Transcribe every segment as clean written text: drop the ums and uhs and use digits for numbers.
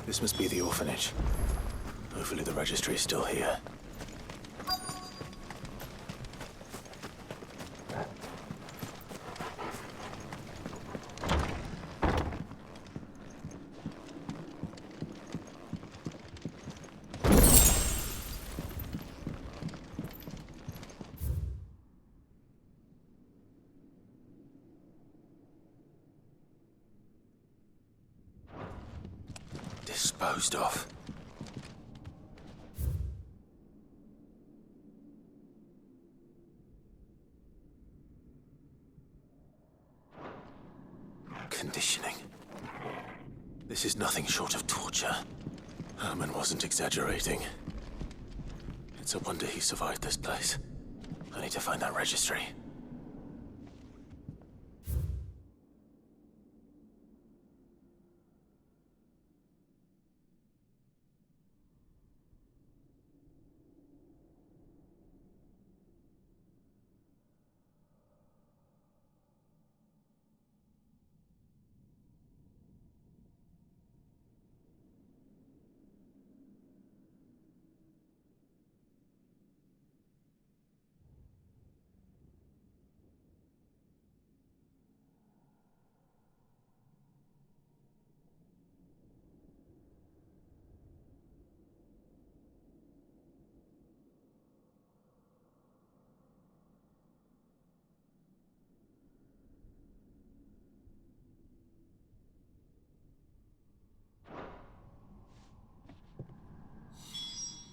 This must be the orphanage. Hopefully the registry is still here. Disposed of. Conditioning. This is nothing short of torture. Herman wasn't exaggerating. It's a wonder he survived this place. I need to find that registry.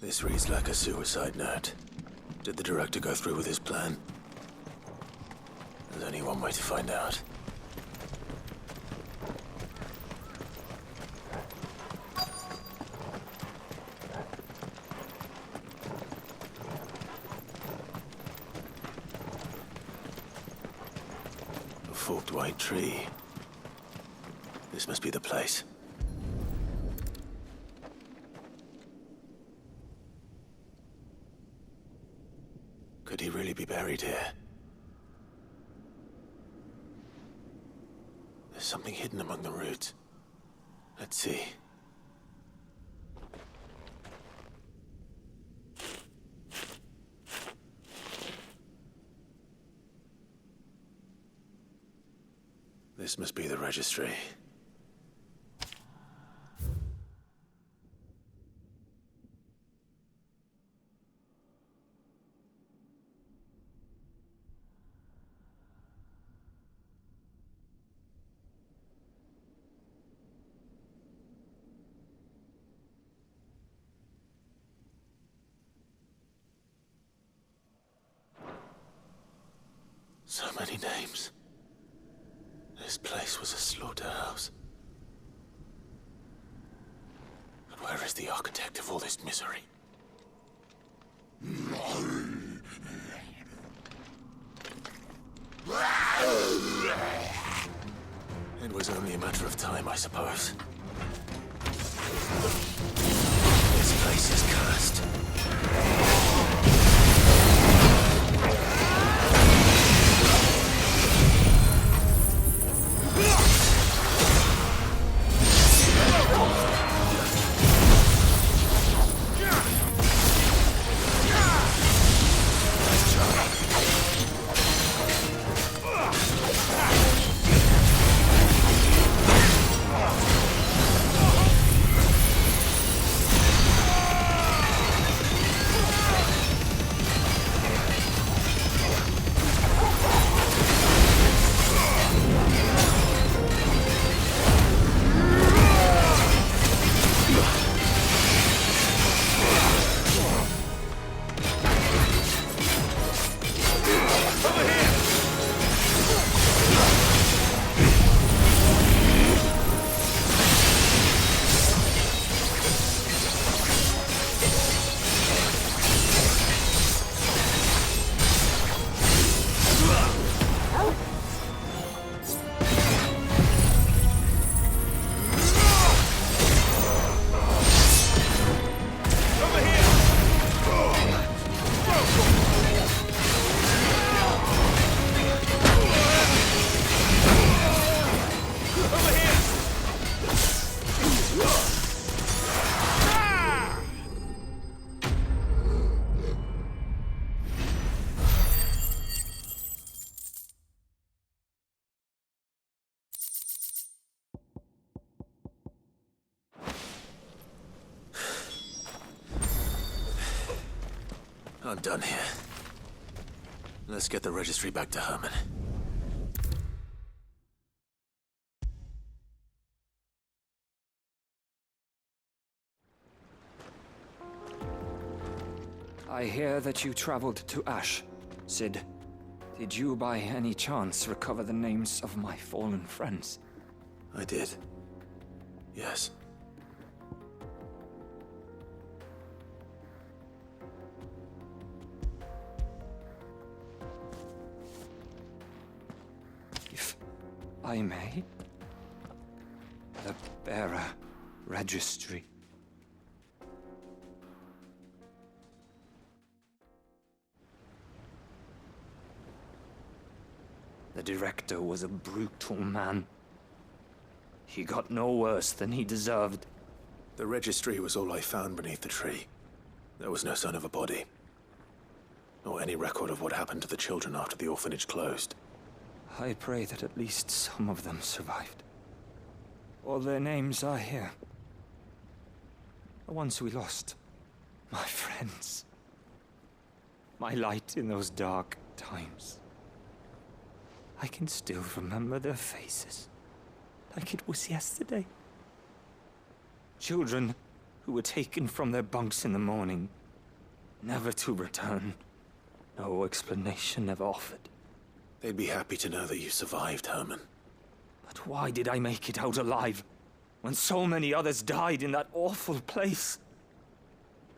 This reads like a suicide note. Did the director go through with his plan? There's only one way to find out. A forked white tree. This must be the place. Could he really be buried here? There's something hidden among the roots. Let's see. This must be the registry. So many names. This place was a slaughterhouse. But where is the architect of all this misery? It was only a matter of time, I suppose. This place is cursed. I'm done here. Let's get the registry back to Herman. I hear that you traveled to Ash, Sid. Did you by any chance recover the names of my fallen friends? I did. Yes. If I may, the bearer registry. The director was a brutal man. He got no worse than he deserved. The registry was all I found beneath the tree. There was no sign of a body. Or any record of what happened to the children after the orphanage closed. I pray that at least some of them survived. All their names are here. The ones we lost. My friends. My light in those dark times. I can still remember their faces, like it was yesterday. Children who were taken from their bunks in the morning, never to return. No explanation ever offered. They'd be happy to know that you survived, Herman. But why did I make it out alive, when so many others died in that awful place?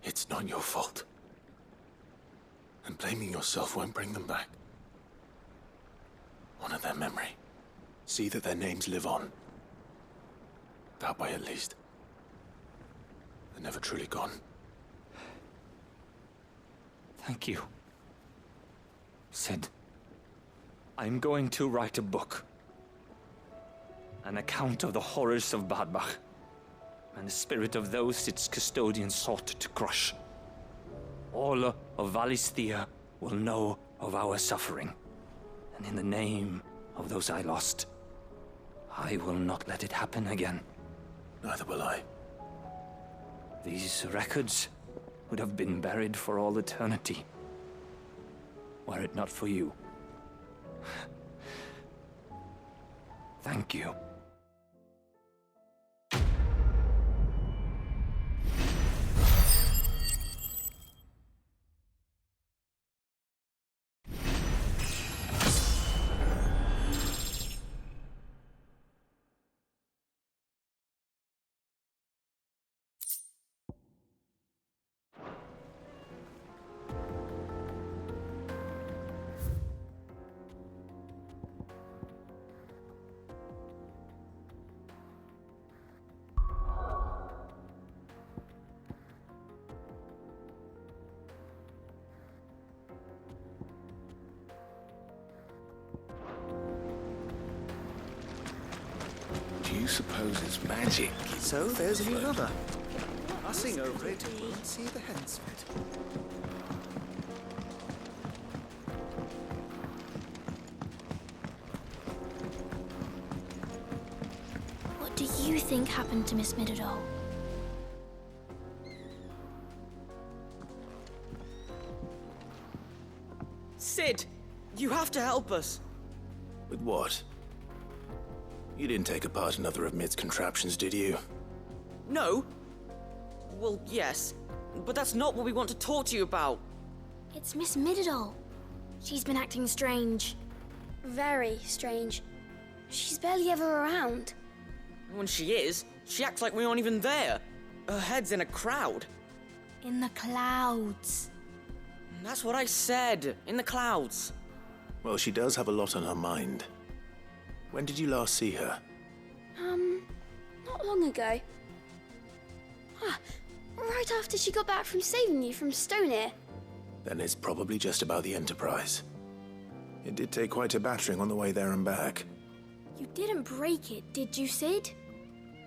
It's not your fault. And blaming yourself won't bring them back. Honor their memory. See that their names live on. That way, at least. They're never truly gone. Thank you, Sid. I'm going to write a book. An account of the horrors of Badbach, and the spirit of those its custodians sought to crush. All of Valisthea will know of our suffering. And in the name of those I lost, I will not let it happen again. Neither will I. These records would have been buried for all eternity, were it not for you. Thank you. Do you suppose it's magic? So there's another. Passing over it, won't see the hens fit. What do you think happened to Miss Middledole? Sid, you have to help us. With what? You didn't take apart another of Mid's contraptions, did you? No. Well, yes, but that's not what we want to talk to you about. It's Miss Middledole. She's been acting strange. Very strange. She's barely ever around. When she is, she acts like we aren't even there. Her head's in a crowd. In the clouds. That's what I said, in the clouds. Well, she does have a lot on her mind. When did you last see her? Not long ago. Right after she got back from saving you from Stonear. Then it's probably just about the Enterprise. It did take quite a battering on the way there and back. You didn't break it, did you, Sid?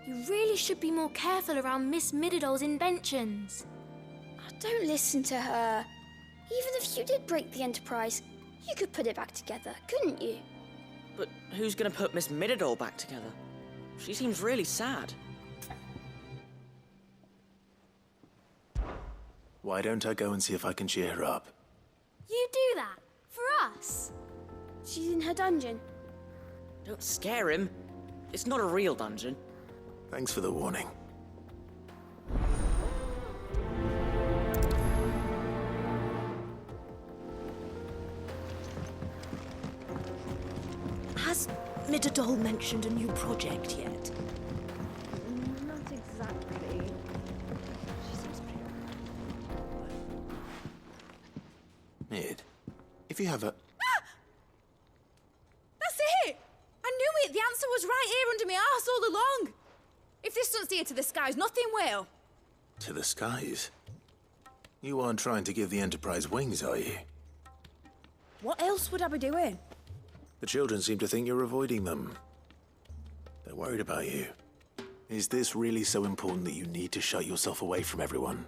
You really should be more careful around Miss Middledole's inventions. Don't listen to her. Even if you did break the Enterprise, you could put it back together, couldn't you? But who's gonna put Miss Middledole back together? She seems really sad. Why don't I go and see if I can cheer her up? You do that? For us? She's in her dungeon. Don't scare him. It's not a real dungeon. Thanks for the warning. Has Midadol mentioned a new project yet? Not exactly. She seems pretty... Mid, if you have a... That's it! I knew it! The answer was right here under my arse all along! If this doesn't steer to the skies, nothing will. To the skies? You aren't trying to give the Enterprise wings, are you? What else would I be doing? The children seem to think you're avoiding them. They're worried about you. Is this really so important that you need to shut yourself away from everyone?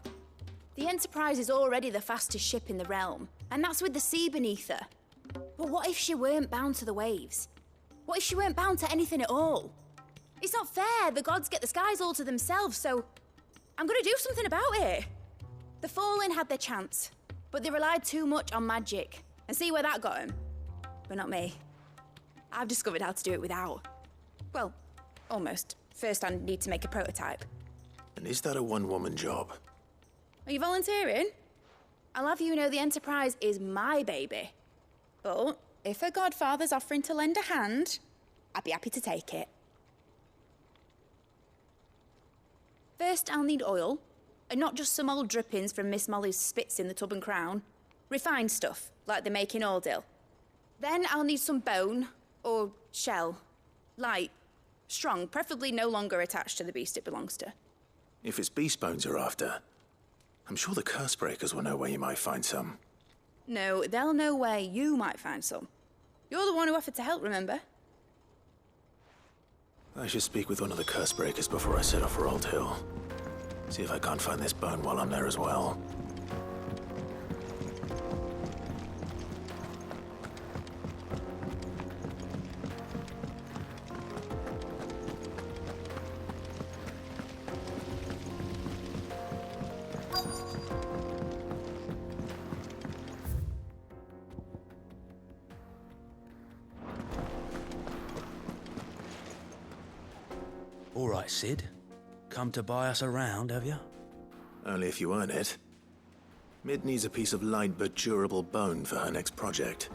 The Enterprise is already the fastest ship in the realm, and that's with the sea beneath her. But what if she weren't bound to the waves? What if she weren't bound to anything at all? It's not fair. The gods get the skies all to themselves, so I'm gonna do something about it. The Fallen had their chance, but they relied too much on magic. And see where that got them? But not me. I've discovered how to do it without. Well, almost. First, I need to make a prototype. And is that a one-woman job? Are you volunteering? I'll have you know the Enterprise is my baby. But if a godfather's offering to lend a hand, I'd be happy to take it. First, I'll need oil, and not just some old drippings from Miss Molly's spits in the Tub and Crown. Refined stuff, like they make in Ordil. Then I'll need some bone, or shell. Light, strong, preferably no longer attached to the beast it belongs to. If it's beast bones you're after, I'm sure the curse breakers will know where you might find some. No, they'll know where you might find some. You're the one who offered to help, remember? I should speak with one of the curse breakers before I set off for Old Hill. See if I can't find this bone while I'm there as well. All right, Sid. Come to buy us around, have you? Only if you earn it. Mid needs a piece of light but durable bone for her next project.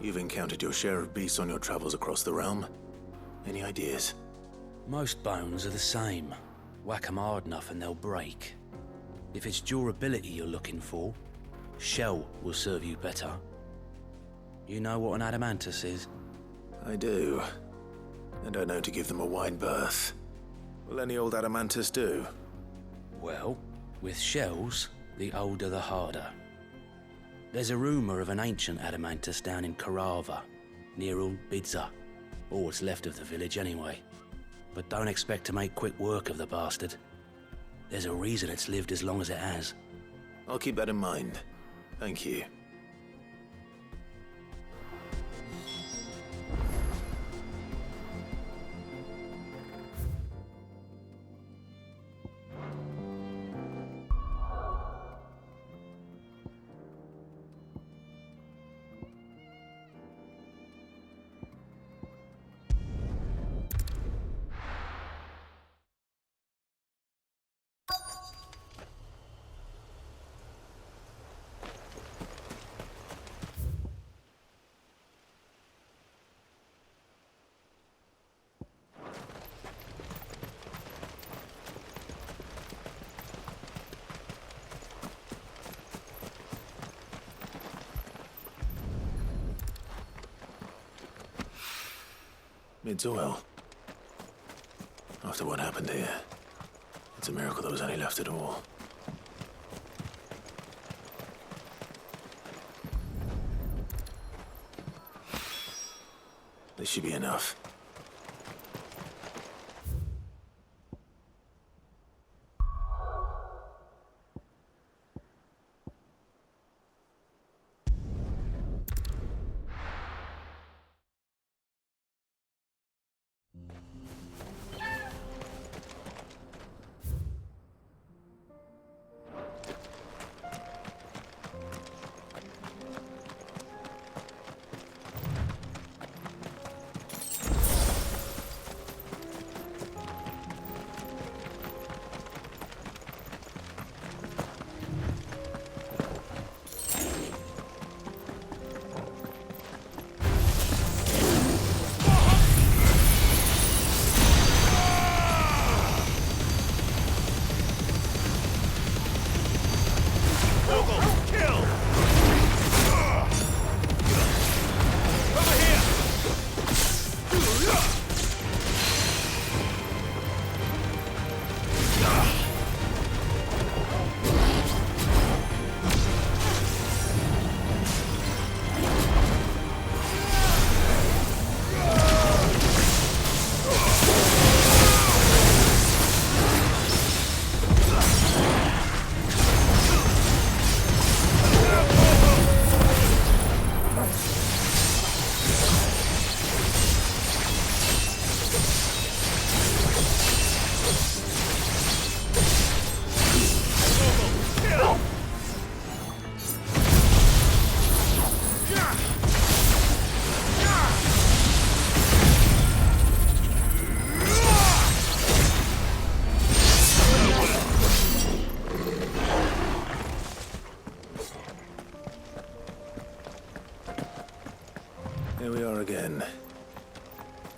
You've encountered your share of beasts on your travels across the realm. Any ideas? Most bones are the same. Whack 'em hard enough and they'll break. If it's durability you're looking for, shell will serve you better. You know what an adamantus is? I do. And I know to give them a wide berth. Will any old adamantus do? Well, with shells, the older the harder. There's a rumour of an ancient adamantus down in Karava, near Bidza, or what's left of the village anyway. But don't expect to make quick work of the bastard. There's a reason it's lived as long as it has. I'll keep that in mind. Thank you. Mid's oil. After what happened here, it's a miracle there was any left at all. This should be enough.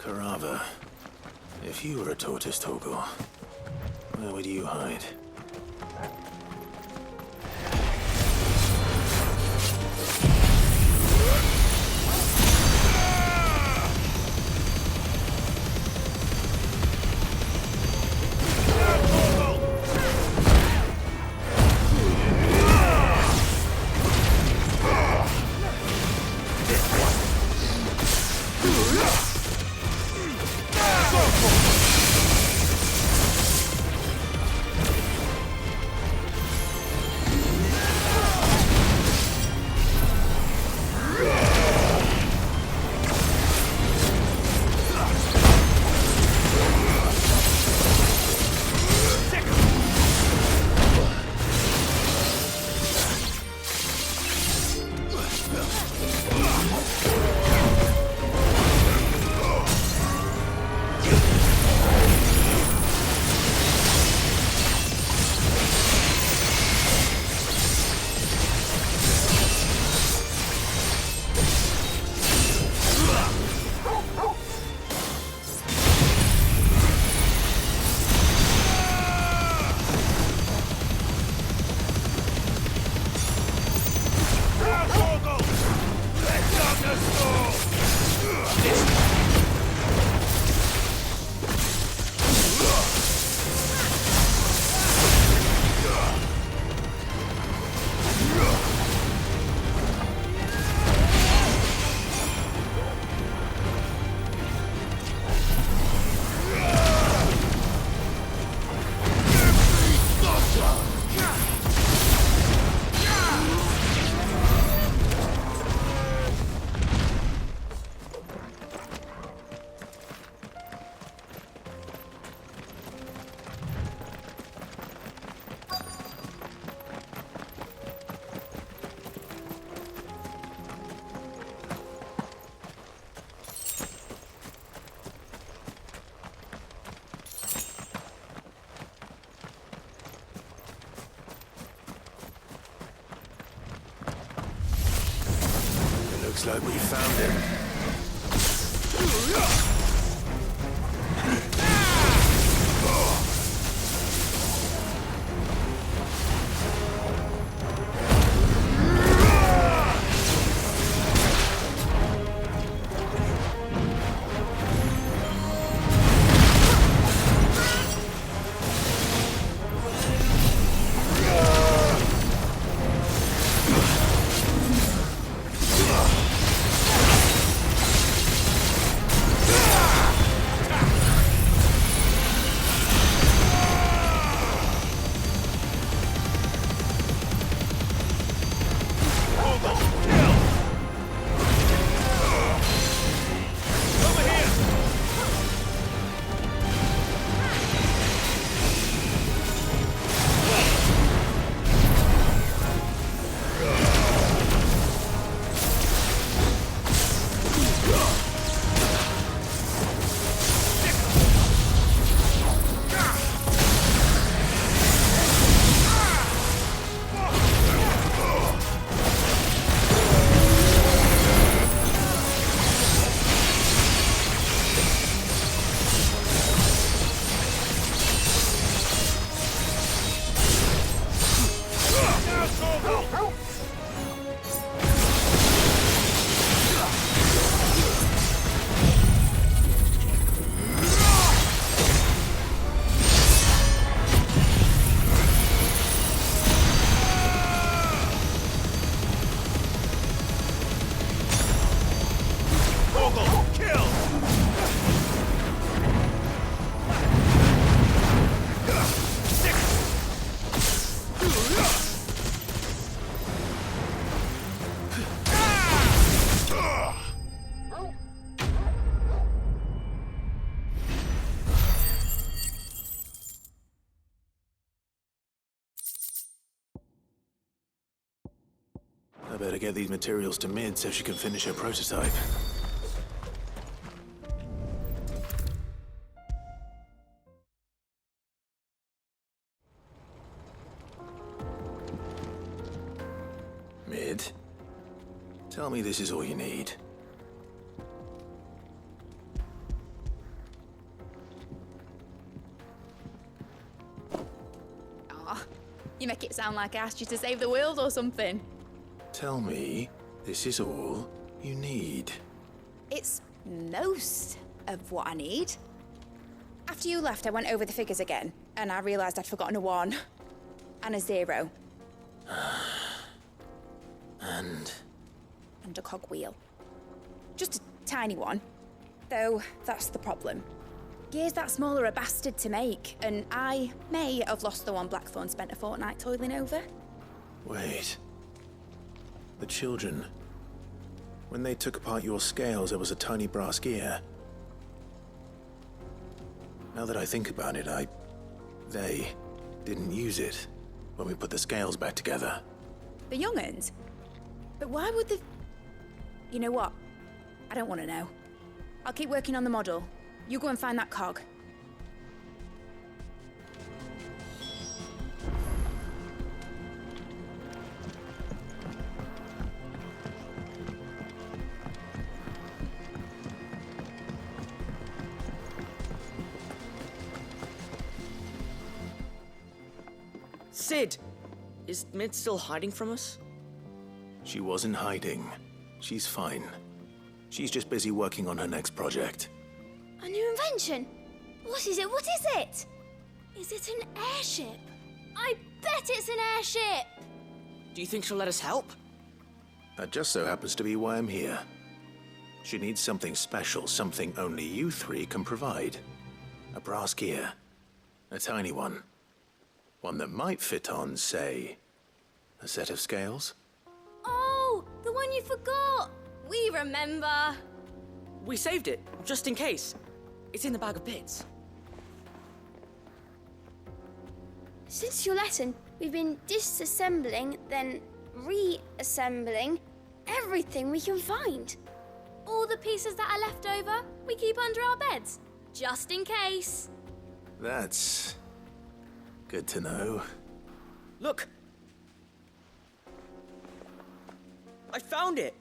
Carava. If you were a tortoise, Torgor, where would you hide? Looks like we found him. I better get these materials to Mid so she can finish her prototype. Mid, tell me this is all you need. Aw, you make it sound like I asked you to save the world or something. Tell me, this is all you need. It's most of what I need. After you left, I went over the figures again, and I realised I'd forgotten a 1 and a 0. And And a cogwheel. Just a tiny one. Though, that's the problem. Gears that small are a bastard to make, and I may have lost the one Blackthorn spent a fortnight toiling over. wait. The children. When they took apart your scales, there was a tiny brass gear. Now that I think about it, they didn't use it when we put the scales back together. The young'uns? But why would the... You know what? I don't want to know. I'll keep working on the model. You go and find that cog. Sid! Is Mid still hiding from us? She wasn't hiding. She's fine. She's just busy working on her next project. A new invention? What is it? What is it? Is it an airship? I bet it's an airship! Do you think she'll let us help? That just so happens to be why I'm here. She needs something special, something only you 3 can provide. A brass gear. A tiny one. One that might fit on, say, a set of scales? Oh, the one you forgot! We remember! We saved it, just in case. It's in the bag of bits. Since your lesson, we've been disassembling, then reassembling everything we can find. All the pieces that are left over, we keep under our beds, just in case. That's good to know. Look! I found it!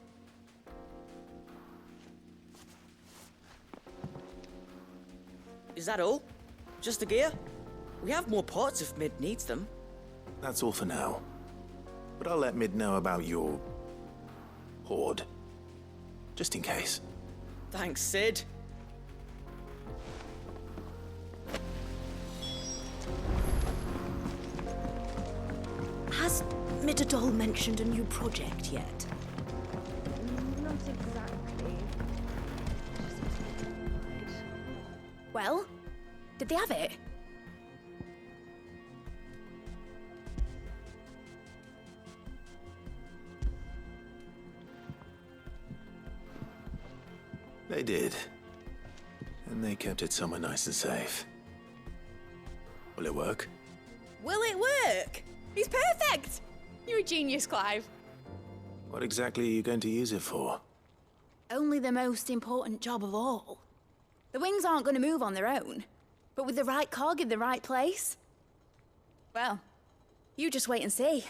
Is that all? Just the gear? We have more parts if Mid needs them. That's all for now. But I'll let Mid know about your hoard. Just in case. Thanks, Sid. Has Midadol mentioned a new project yet? Not exactly. Well, did they have it? They did. And they kept it somewhere nice and safe. Will it work? Will it work? He's perfect! You're a genius, Clive. What exactly are you going to use it for? Only the most important job of all. The wings aren't going to move on their own. But with the right cog in the right place... Well, you just wait and see.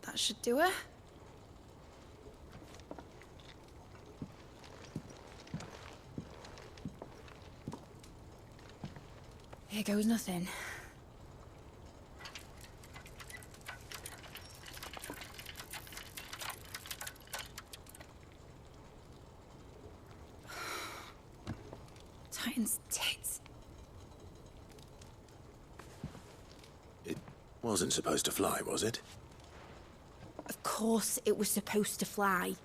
That should do it. Here goes nothing. Titan's tits. It wasn't supposed to fly, was it? Of course it was supposed to fly.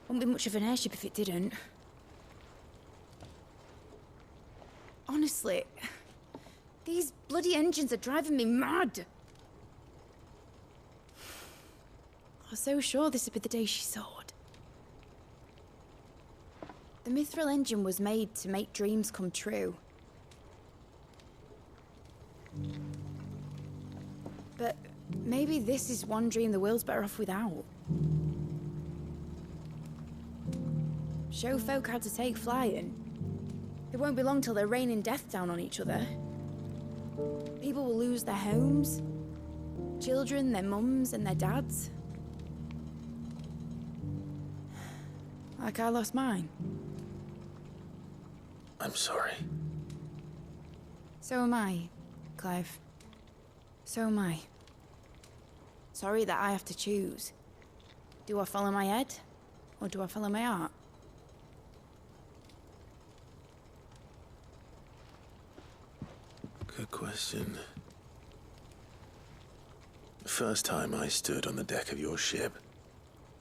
Wouldn't be much of an airship if it didn't. Honestly, these bloody engines are driving me mad. I was so sure this would be the day she soared. The Mithril engine was made to make dreams come true. But maybe this is one dream the world's better off without. Show folk how to take flying. It won't be long till they're raining death down on each other. People will lose their homes, children, their mums and their dads. Like I lost mine. I'm sorry. So am I, Clive. So am I. Sorry that I have to choose. Do I follow my head, or do I follow my heart? Good question. The first time I stood on the deck of your ship,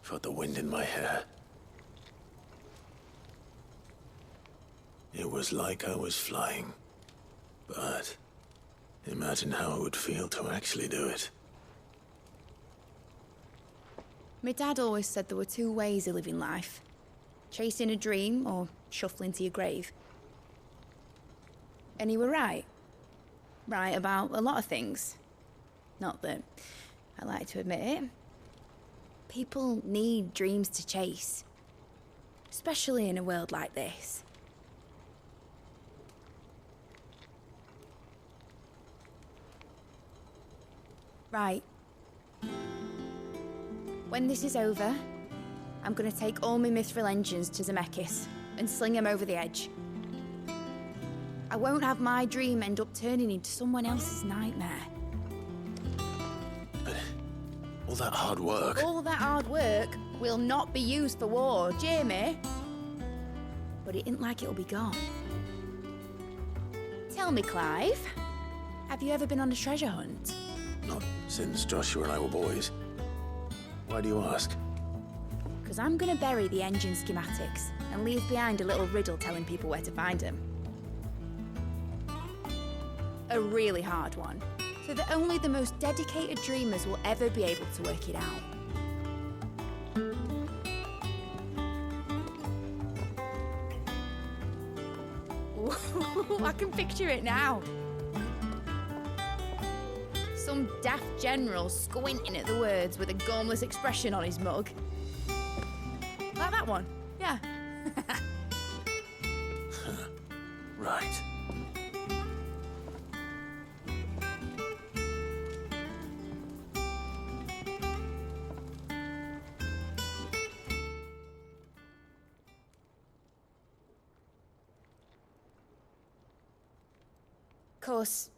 felt the wind in my hair. It was like I was flying. But imagine how it would feel to actually do it. My dad always said there were two ways of living life. Chasing a dream or shuffling to your grave. And he were right. Right about a lot of things. Not that I like to admit it. People need dreams to chase. Especially in a world like this. Right. When this is over, I'm gonna take all my mithril engines to Zemeckis and sling them over the edge. I won't have my dream end up turning into someone else's nightmare. But all that hard work... All that hard work will not be used for war, Jamie. But it ain't like it'll be gone. Tell me, Clive, have you ever been on a treasure hunt? Not since Joshua and I were boys. Why do you ask? Because I'm gonna bury the engine schematics and leave behind a little riddle telling people where to find them. A really hard one, so that only the most dedicated dreamers will ever be able to work it out. Ooh, I can picture it now. Some daft general squinting at the words with a gormless expression on his mug. Like that one, yeah. Right. Of course,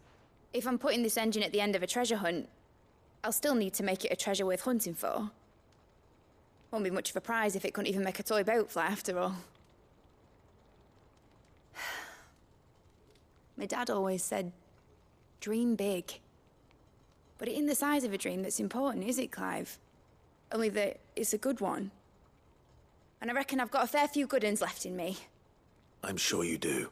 if I'm putting this engine at the end of a treasure hunt, I'll still need to make it a treasure worth hunting for. Won't be much of a prize if it couldn't even make a toy boat fly after all. My dad always said, dream big. But it ain't the size of a dream that's important, is it, Clive? Only that it's a good one. And I reckon I've got a fair few good uns left in me. I'm sure you do.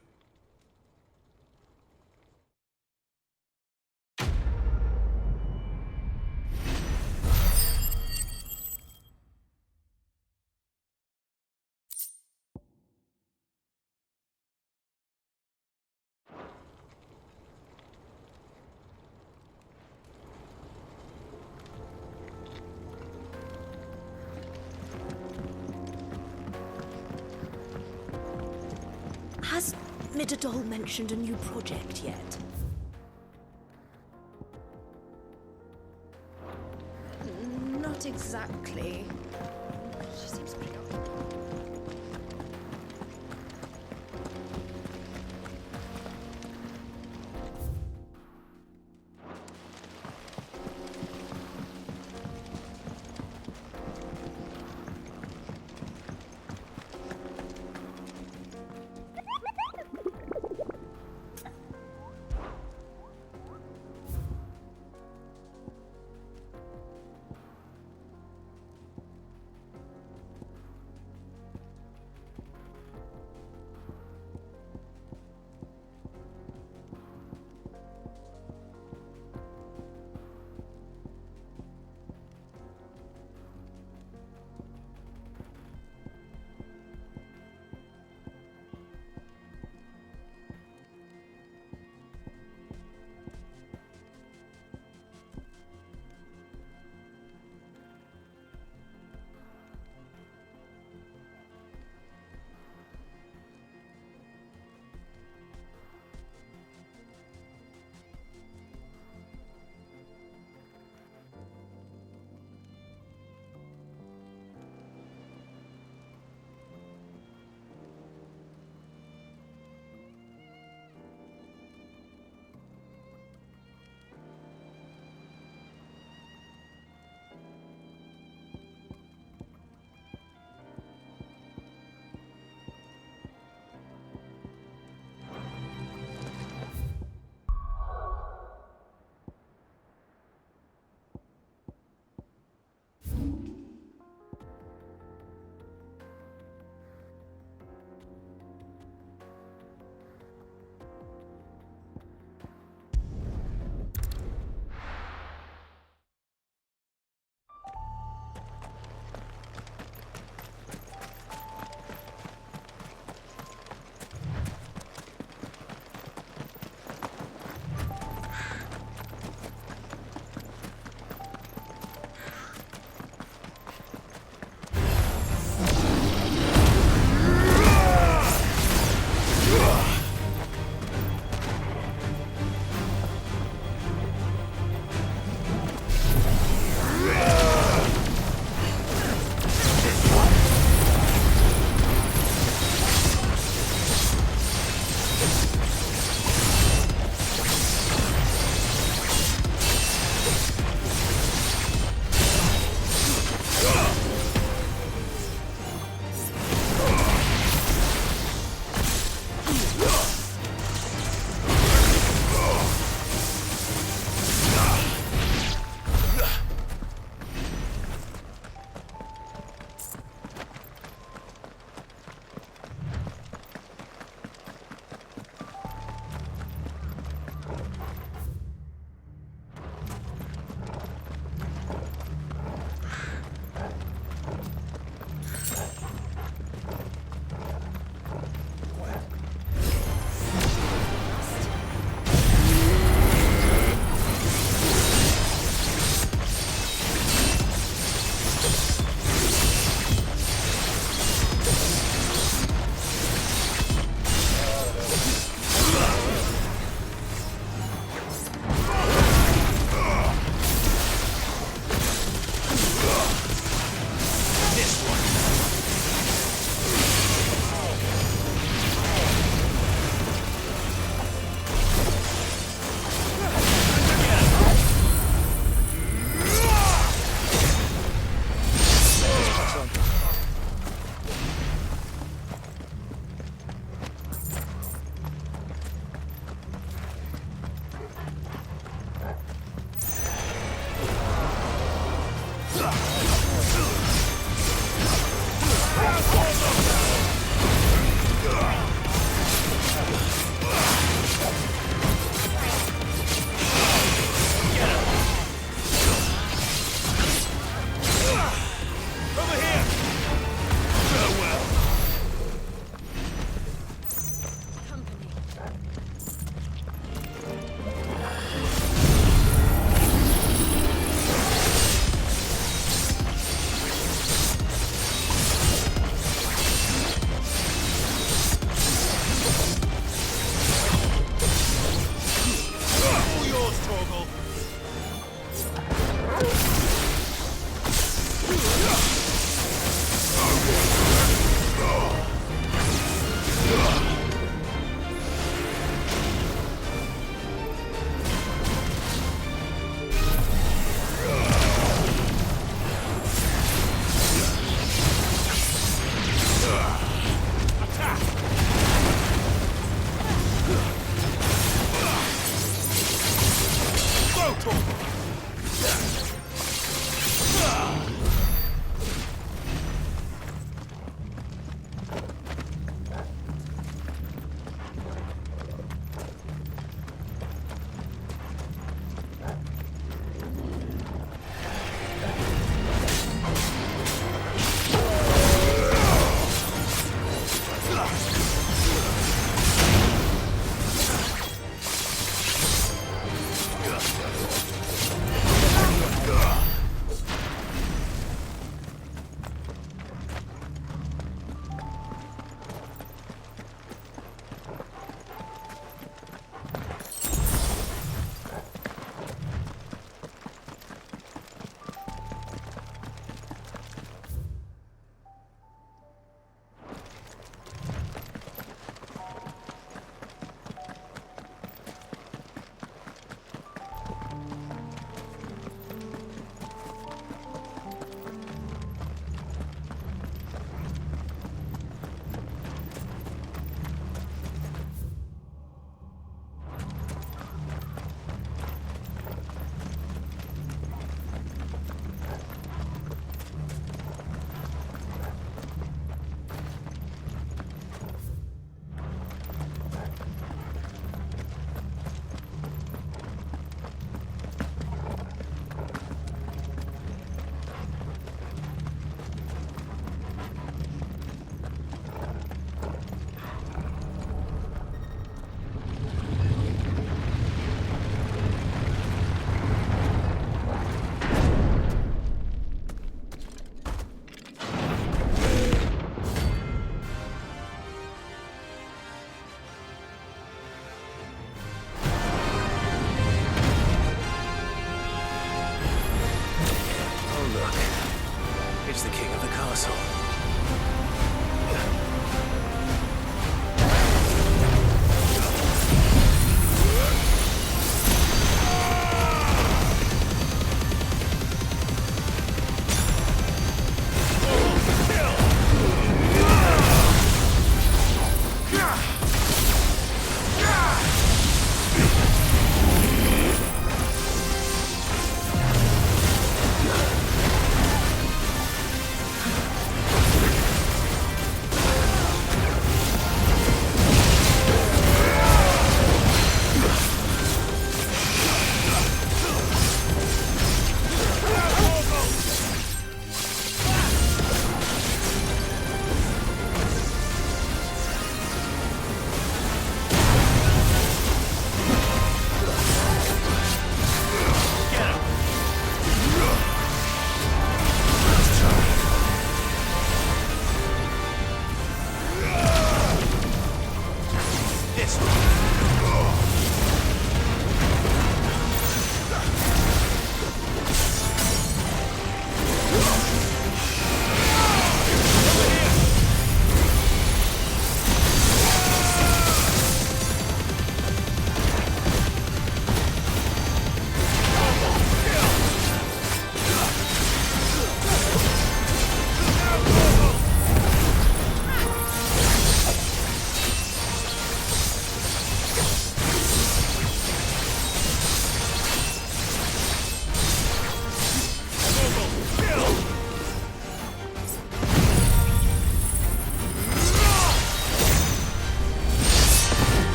Has Midadol mentioned a new project yet? Not exactly. She seems pretty occupied. It's the king of the castle.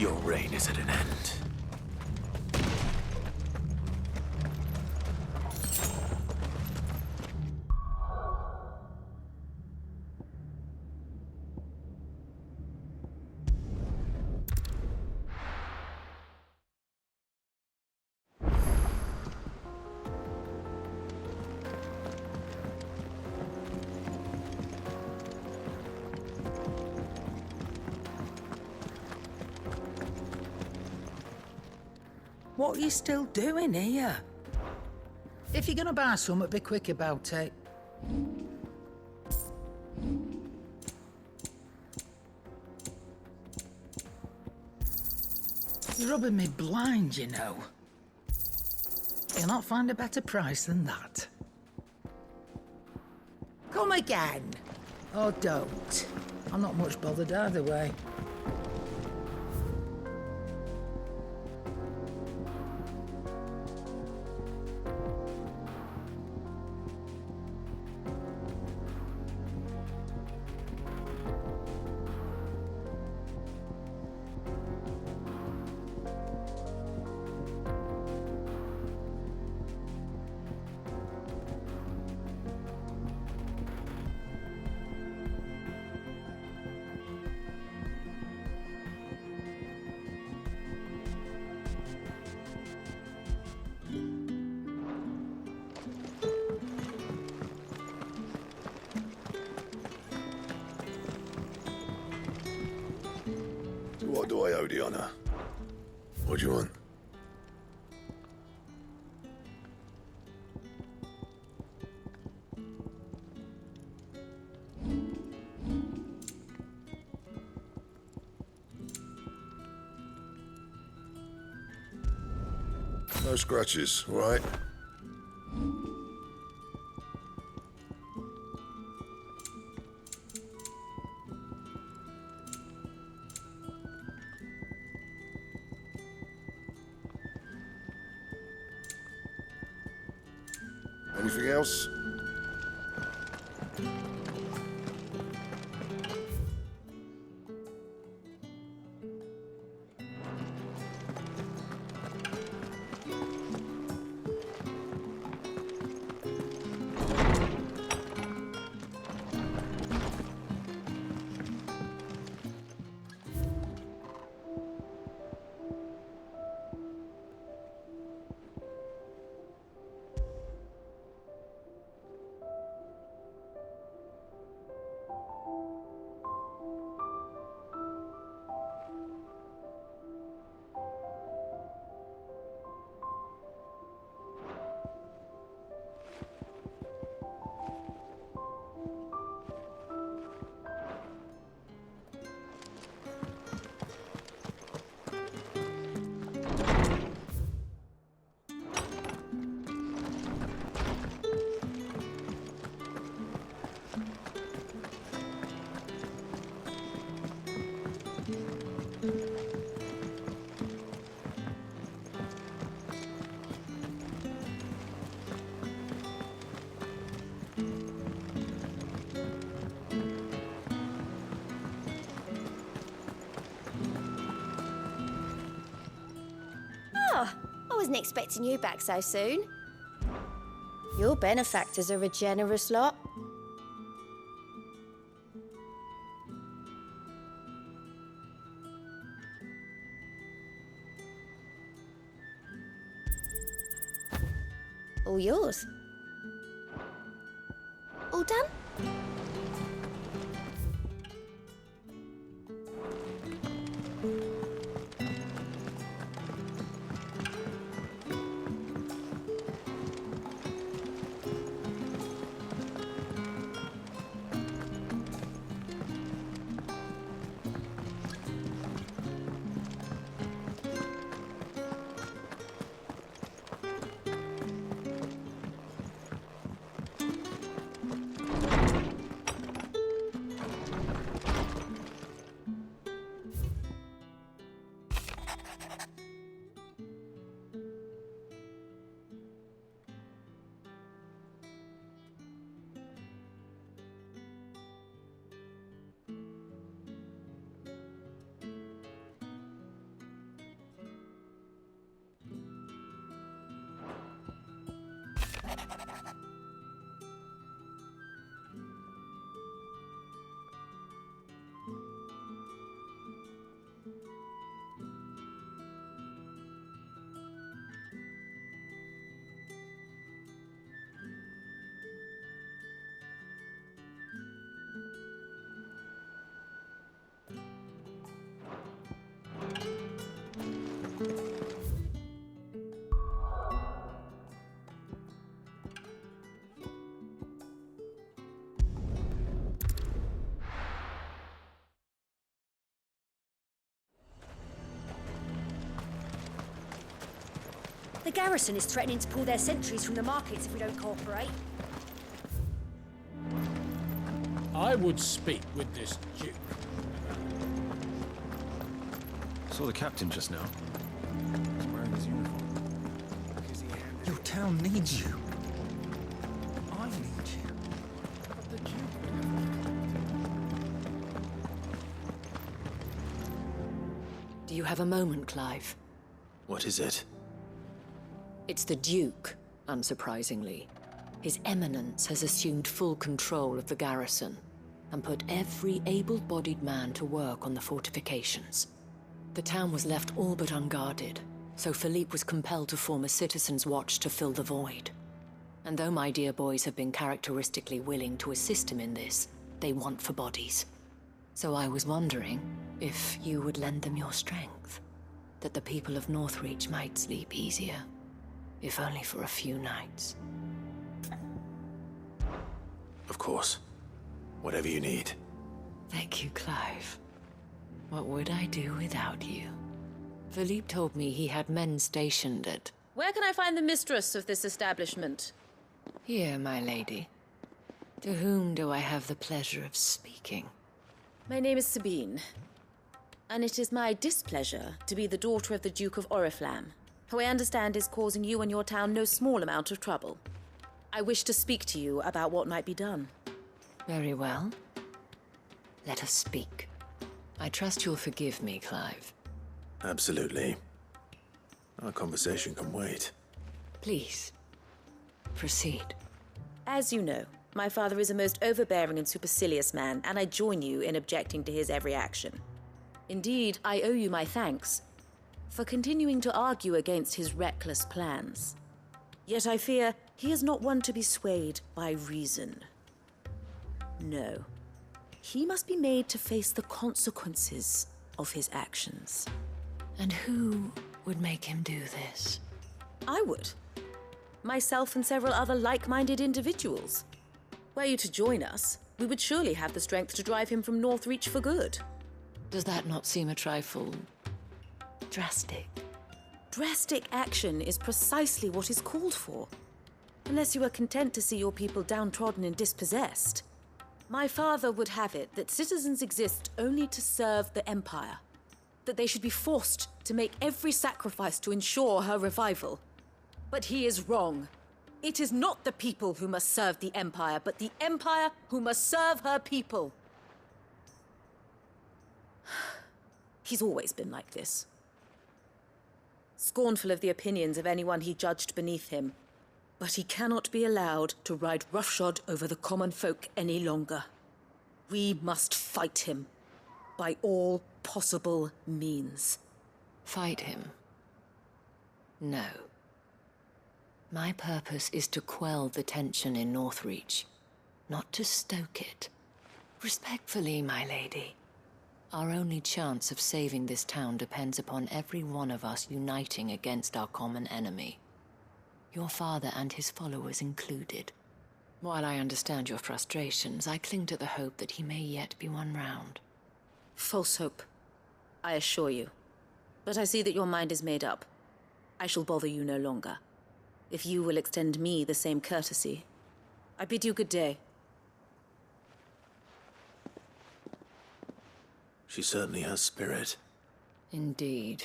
Your reign is at an end. What are you still doing here? If you're gonna buy something, be quick about it. You're rubbing me blind, you know. You'll not find a better price than that. Come again. Or don't. I'm not much bothered either way. What do I owe the honor? What do you want? No scratches, all right? Anything else? I wasn't expecting you back so soon. Your benefactors are a generous lot. All yours. All done? The garrison is threatening to pull their sentries from the markets if we don't cooperate. I would speak with this Duke. Saw the captain just now. He's wearing his uniform. Your town needs you. I need you. But the Duke... Do you have a moment, Clive? What is it? It's the Duke, unsurprisingly. His Eminence has assumed full control of the garrison and put every able-bodied man to work on the fortifications. The town was left all but unguarded, so Philippe was compelled to form a citizens' watch to fill the void. And though my dear boys have been characteristically willing to assist him in this, they want for bodies. So I was wondering if you would lend them your strength, that the people of Northreach might sleep easier, if only for a few nights. Of course. Whatever you need. Thank you, Clive. What would I do without you? Philippe told me he had men stationed at... Where can I find the mistress of this establishment? Here, my lady. To whom do I have the pleasure of speaking? My name is Sabine, and it is my displeasure to be the daughter of the Duke of Oriflamme, who I understand is causing you and your town no small amount of trouble. I wish to speak to you about what might be done. Very well. Let us speak. I trust you'll forgive me, Clive. Absolutely. Our conversation can wait. Please, proceed. As you know, my father is a most overbearing and supercilious man, and I join you in objecting to his every action. Indeed, I owe you my thanks for continuing to argue against his reckless plans. Yet I fear he is not one to be swayed by reason. No. He must be made to face the consequences of his actions. And who would make him do this? I would. Myself and several other like-minded individuals. Were you to join us, we would surely have the strength to drive him from Northreach for good. Does that not seem a trifle... drastic? Drastic action is precisely what is called for. Unless you are content to see your people downtrodden and dispossessed. My father would have it that citizens exist only to serve the Empire. That they should be forced to make every sacrifice to ensure her revival. But he is wrong. It is not the people who must serve the Empire, but the Empire who must serve her people. He's always been like this. Scornful of the opinions of anyone he judged beneath him. But he cannot be allowed to ride roughshod over the common folk any longer. We must fight him by all possible means. Fight him? No. My purpose is to quell the tension in Northreach, not to stoke it. Respectfully, my lady. Our only chance of saving this town depends upon every one of us uniting against our common enemy. Your father and his followers included. While I understand your frustrations, I cling to the hope that he may yet be won round. False hope, I assure you. But I see that your mind is made up. I shall bother you no longer. If you will extend me the same courtesy, I bid you good day. She certainly has spirit. Indeed.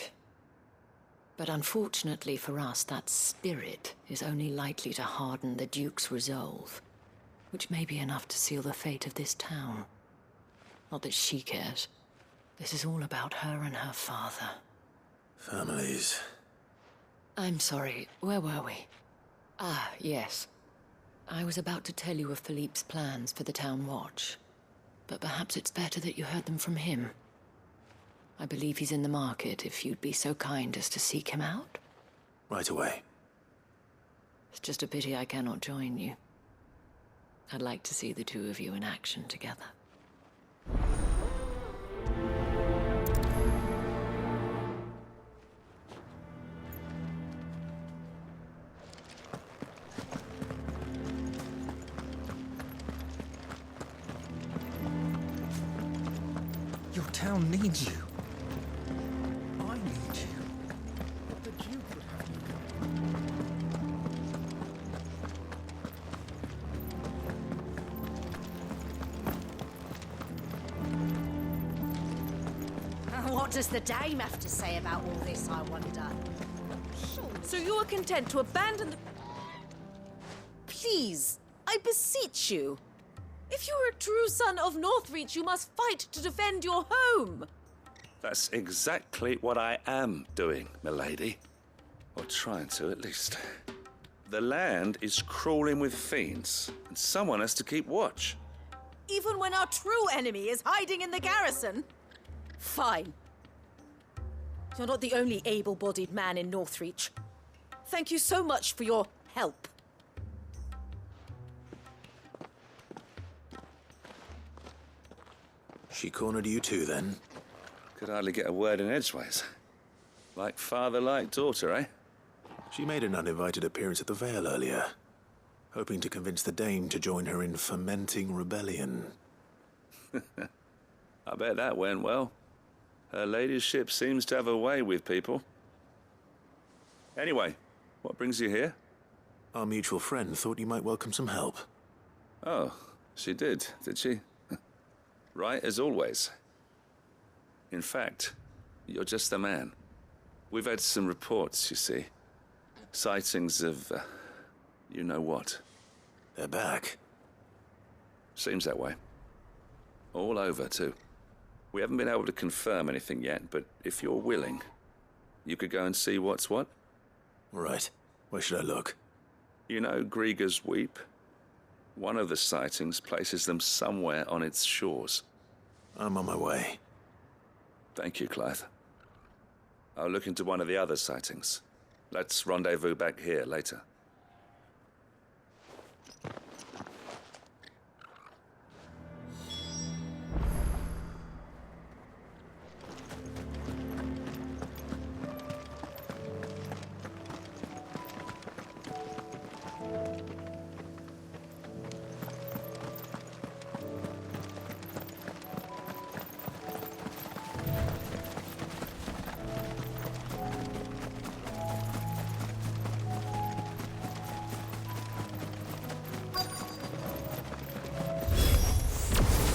But unfortunately for us, that spirit is only likely to harden the Duke's resolve, which may be enough to seal the fate of this town. Not that she cares. This is all about her and her father. Families. I'm sorry, where were we? Ah, yes. I was about to tell you of Philippe's plans for the town watch, but perhaps it's better that you heard them from him. I believe he's in the market, if you'd be so kind as to seek him out. Right away. It's just a pity I cannot join you. I'd like to see the two of you in action together. Your town needs you. I need you. But the Duke would have you. What does the dame have to say about all this, I wonder? So you are content to abandon the... Please, I beseech you. If you are a true son of Northreach, you must fight to defend your home. That's exactly what I am doing, milady. Or trying to, at least. The land is crawling with fiends, and someone has to keep watch. Even when our true enemy is hiding in the garrison? Fine. You're not the only able-bodied man in Northreach. Thank you so much for your help. She cornered you too, then? Could hardly get a word in edgeways. Like father, like daughter, eh? She made an uninvited appearance at the Vale earlier, hoping to convince the Dame to join her in fomenting rebellion. I bet that went well. Her ladyship seems to have a way with people. Anyway, what brings you here? Our mutual friend thought you might welcome some help. Oh, she did she? Right as always. In fact, you're just the man. We've had some reports, you see. Sightings of, you know what. They're back. Seems that way. All over, too. We haven't been able to confirm anything yet, but if you're willing, you could go and see what's what. Right. Where should I look? You know Grieger's Weep? One of the sightings places them somewhere on its shores. I'm on my way. Thank you, Clive. I'll look into one of the other sightings. Let's rendezvous back here later.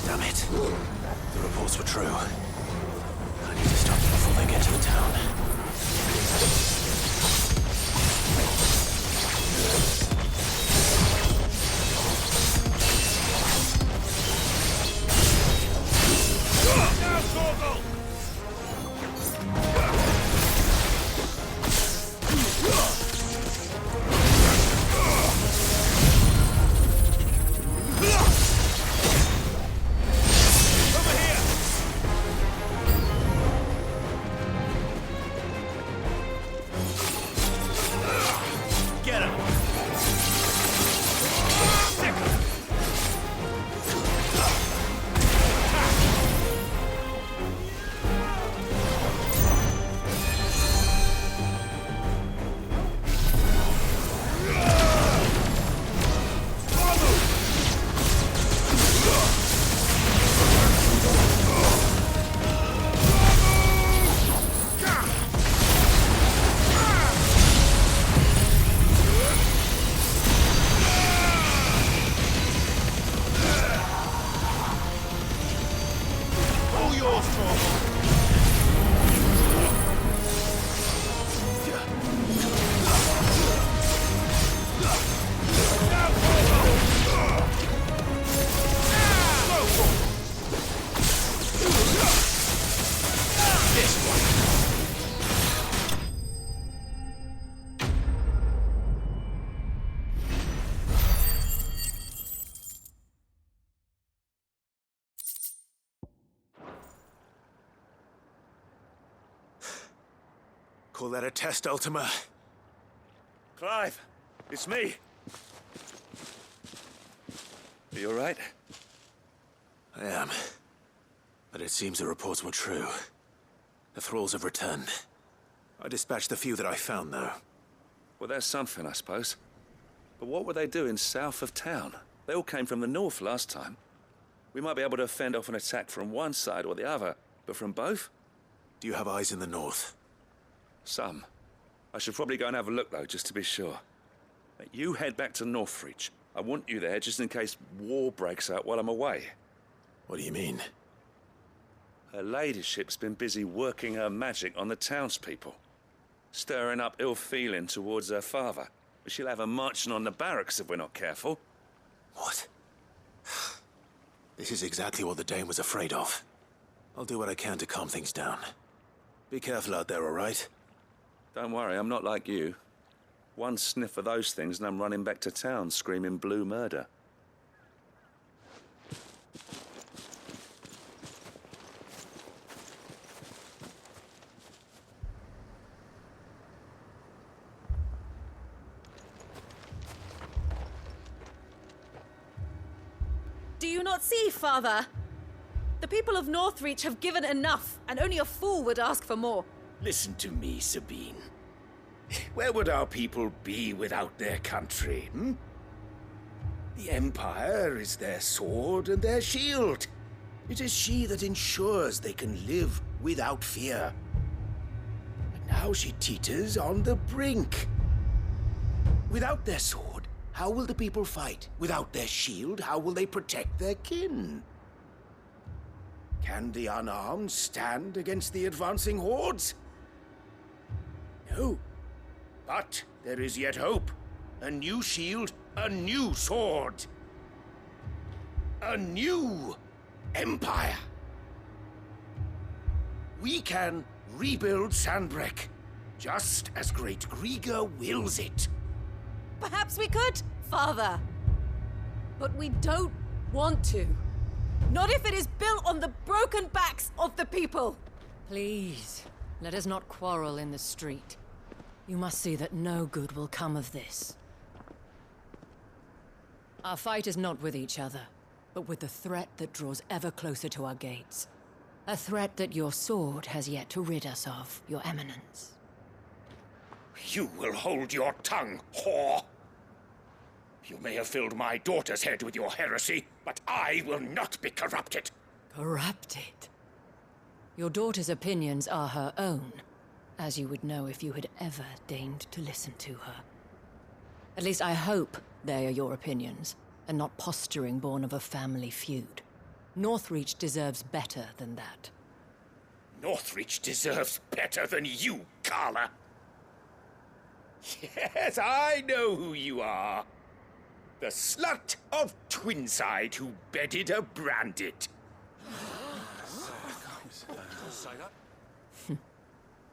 Damn it. The reports were true. I need to stop them before they get to the town. Now, Torgal! Call that a test, Ultima? Clive, it's me. Are you all right? I am. But it seems the reports were true. The thralls have returned. I dispatched the few that I found, though. Well, that's something, I suppose. But what were they doing south of town? They all came from the north last time. We might be able to fend off an attack from one side or the other, but from both? Do you have eyes in the north? Some. I should probably go and have a look, though, just to be sure. You head back to Northreach. I want you there just in case war breaks out while I'm away. What do you mean? Her ladyship's been busy working her magic on the townspeople, stirring up ill feeling towards her father. But she'll have her marching on the barracks if we're not careful. What? This is exactly what the Dame was afraid of. I'll do what I can to calm things down. Be careful out there, all right? Don't worry, I'm not like you. One sniff of those things and I'm running back to town screaming blue murder. Do you not see, Father? The people of Northreach have given enough, and only a fool would ask for more. Listen to me, Sabine. Where would our people be without their country, hmm? The Empire is their sword and their shield. It is she that ensures they can live without fear. But now she teeters on the brink. Without their sword, how will the people fight? Without their shield, how will they protect their kin? Can the unarmed stand against the advancing hordes? No. But there is yet hope. A new shield, a new sword. A new empire. We can rebuild Sandbreck, just as Great Grieger wills it. Perhaps we could, Father. But we don't want to. Not if it is built on the broken backs of the people. Please, let us not quarrel in the street. You must see that no good will come of this. Our fight is not with each other, but with the threat that draws ever closer to our gates. A threat that your sword has yet to rid us of, Your Eminence. You will hold your tongue, whore! You may have filled my daughter's head with your heresy, but I will not be corrupted. Corrupted? Your daughter's opinions are her own, as you would know if you had ever deigned to listen to her. At least I hope they are your opinions, and not posturing born of a family feud. Northreach deserves better than that. Northreach deserves better than you, Carla. Yes, I know who you are. The slut of Twinside who bedded a Brandit.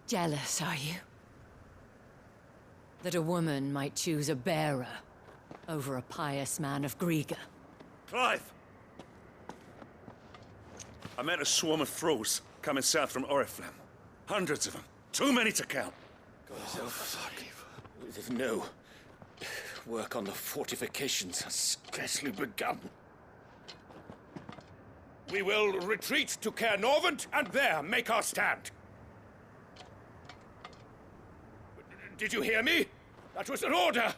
Jealous, are you? That a woman might choose a bearer over a pious man of Grieger. Clive! I met a swarm of thralls coming south from Oriflamme. Hundreds of them. Too many to count. No. Work on the fortifications has scarcely begun. We will retreat to Caer Norvent and there make our stand. Did you hear me? That was an order!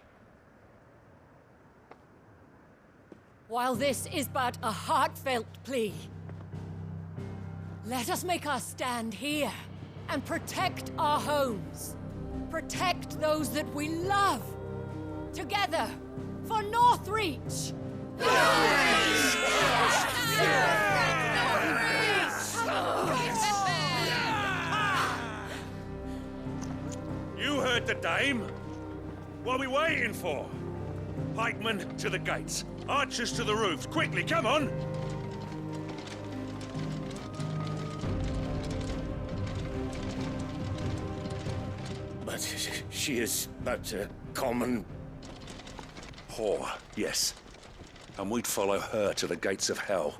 While this is but a heartfelt plea, let us make our stand here and protect our homes. Protect those that we love. Together, for Northreach! You heard the Dame. What are we waiting for? Pikemen to the gates. Archers to the roofs. Quickly, come on! But she is but a common... whore, yes. And we'd follow her to the gates of hell.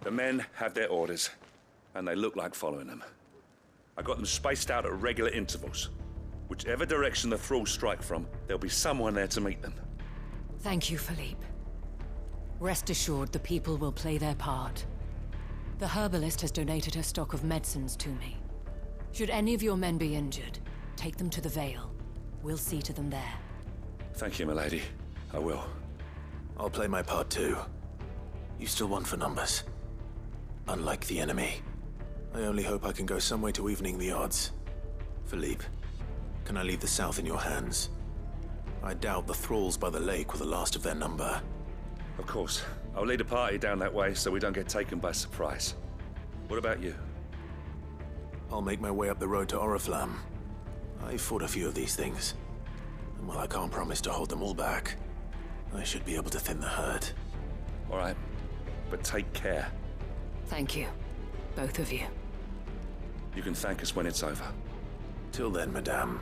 The men have their orders, and they look like following them. I got them spaced out at regular intervals. Whichever direction the thralls strike from, there'll be someone there to meet them. Thank you, Philippe. Rest assured the people will play their part. The herbalist has donated her stock of medicines to me. Should any of your men be injured, take them to the Vale. We'll see to them there. Thank you, milady. I will. I'll play my part too. You still one for numbers. Unlike the enemy. I only hope I can go some way to evening the odds. Philippe, can I leave the South in your hands? I doubt the thralls by the lake were the last of their number. Of course. I'll lead a party down that way so we don't get taken by surprise. What about you? I'll make my way up the road to Oriflamme. I fought a few of these things. And while I can't promise to hold them all back, I should be able to thin the herd. All right. But take care. Thank you. Both of you. You can thank us when it's over. Till then, madame.